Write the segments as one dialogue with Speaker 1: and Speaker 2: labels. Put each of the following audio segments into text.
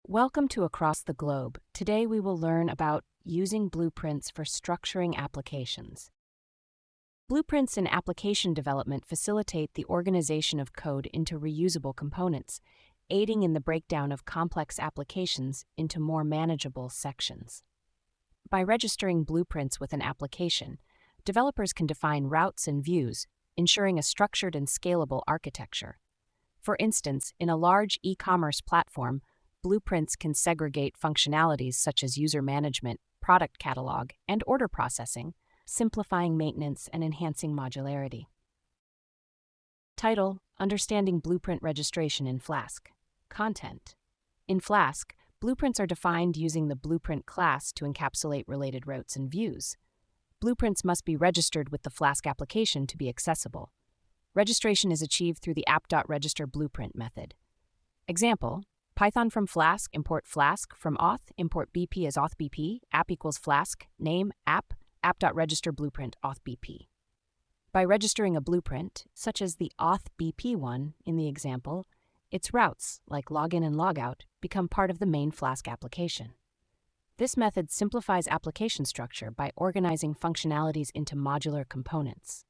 Speaker 1: Welcome to Across the Globe. Today we will learn about using blueprints for structuring applications. Blueprints in application development facilitate the organization of code into reusable components, aiding in the breakdown of complex applications into more manageable sections. By registering blueprints with an application, developers can define routes and views, ensuring a structured and scalable architecture. For instance, in a large e-commerce platform, blueprints can segregate functionalities such as user management, product catalog, and order processing, simplifying maintenance and enhancing modularity. Title: Understanding Blueprint Registration in Flask. Content: In Flask, blueprints are defined using the blueprint class to encapsulate related routes and views. Blueprints must be registered with the Flask application to be accessible. Registration is achieved through the app.register blueprint method. Example: Python from Flask, import Flask from auth, import BP as authbp, app equals Flask, name, app.register blueprint authbp. By registering a blueprint, such as the authbp one in the example, its routes, like login and logout, become part of the main Flask application. This method simplifies application structure by organizing functionalities into modular components.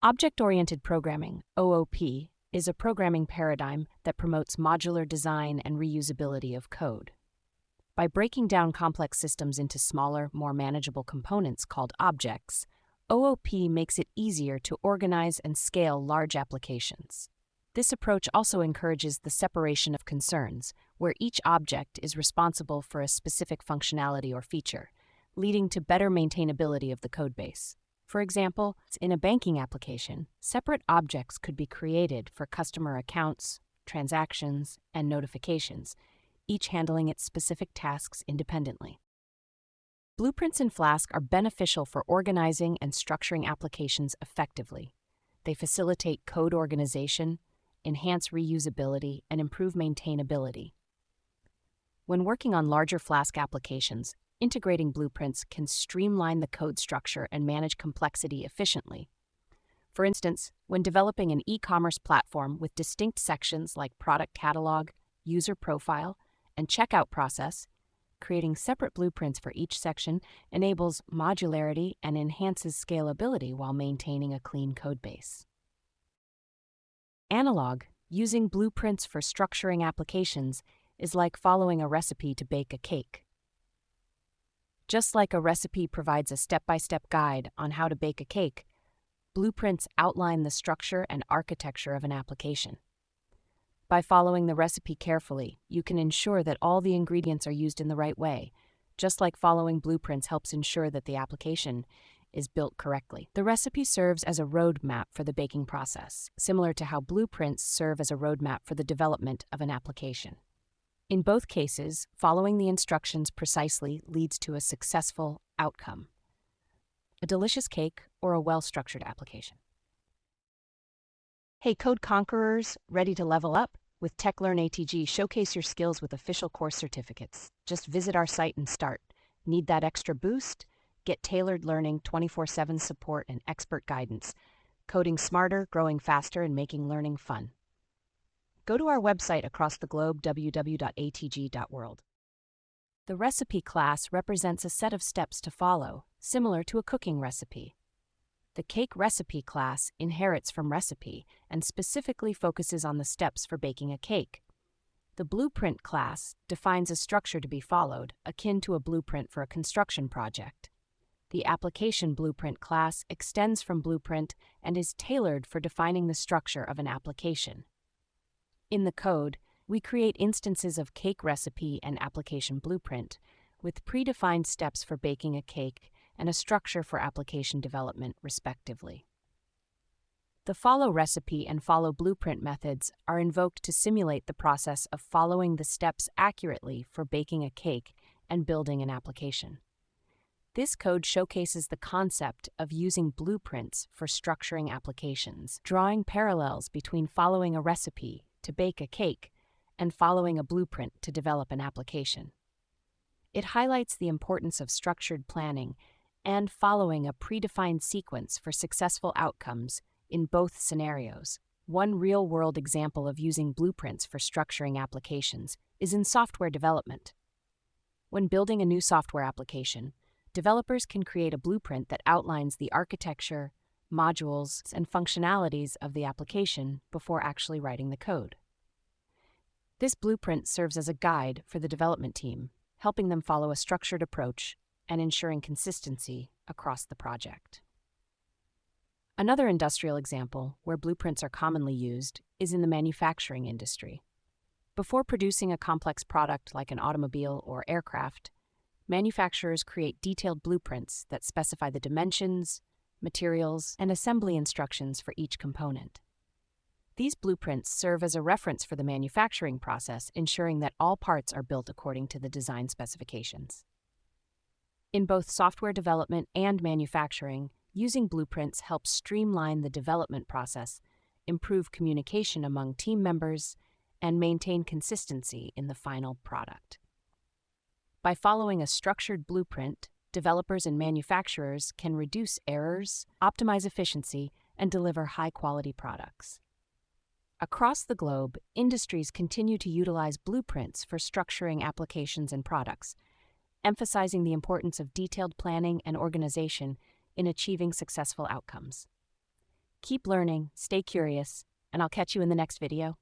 Speaker 1: Object-oriented programming, OOP, is a programming paradigm that promotes modular design and reusability of code. By breaking down complex systems into smaller, more manageable components called objects, OOP makes it easier to organize and scale large applications. This approach also encourages the separation of concerns, where each object is responsible for a specific functionality or feature, leading to better maintainability of the codebase. For example, in a banking application, separate objects could be created for customer accounts, transactions, and notifications, each handling its specific tasks independently. Blueprints in Flask are beneficial for organizing and structuring applications effectively. They facilitate code organization, enhance reusability, and improve maintainability. When working on larger Flask applications, integrating blueprints can streamline the code structure and manage complexity efficiently. For instance, when developing an e-commerce platform with distinct sections like product catalog, user profile, and checkout process, creating separate blueprints for each section enables modularity and enhances scalability while maintaining a clean codebase. Analog: using blueprints for structuring applications is like following a recipe to bake a cake. Just like a recipe provides a step-by-step guide on how to bake a cake, blueprints outline the structure and architecture of an application. By following the recipe carefully, you can ensure that all the ingredients are used in the right way, just like following blueprints helps ensure that the application is built correctly. The recipe serves as a roadmap for the baking process, similar to how blueprints serve as a roadmap for the development of an application. In both cases, following the instructions precisely leads to a successful outcome: a delicious cake or a well-structured application. Hey, code conquerors, ready to level up? With TechLearn ATG, showcase your skills with official course certificates. Just visit our site and start. Need that extra boost? Get tailored learning, 24/7 support, and expert guidance. Coding smarter, growing faster, and making learning fun. Go to our website across the globe, www.atg.world. The recipe class represents a set of steps to follow, similar to a cooking recipe. The cake recipe class inherits from recipe and specifically focuses on the steps for baking a cake. The blueprint class defines a structure to be followed, akin to a blueprint for a construction project. The application blueprint class extends from blueprint and is tailored for defining the structure of an application. In the code, we create instances of cake recipe and application blueprint, with predefined steps for baking a cake and a structure for application development, respectively. The follow recipe and follow blueprint methods are invoked to simulate the process of following the steps accurately for baking a cake and building an application. This code showcases the concept of using blueprints for structuring applications, drawing parallels between following a recipe to bake a cake and following a blueprint to develop an application. It highlights the importance of structured planning and following a predefined sequence for successful outcomes in both scenarios. One real-world example of using blueprints for structuring applications is in software development. When building a new software application, developers can create a blueprint that outlines the architecture, modules, and functionalities of the application before actually writing the code. This blueprint serves as a guide for the development team, helping them follow a structured approach and ensuring consistency across the project. Another industrial example where blueprints are commonly used is in the manufacturing industry. Before producing a complex product like an automobile or aircraft, manufacturers create detailed blueprints that specify the dimensions, materials, and assembly instructions for each component. These blueprints serve as a reference for the manufacturing process, ensuring that all parts are built according to the design specifications. In both software development and manufacturing, using blueprints helps streamline the development process, improve communication among team members, and maintain consistency in the final product. By following a structured blueprint, developers and manufacturers can reduce errors, optimize efficiency, and deliver high-quality products. Across the globe, industries continue to utilize blueprints for structuring applications and products, emphasizing the importance of detailed planning and organization in achieving successful outcomes. Keep learning, stay curious, and I'll catch you in the next video.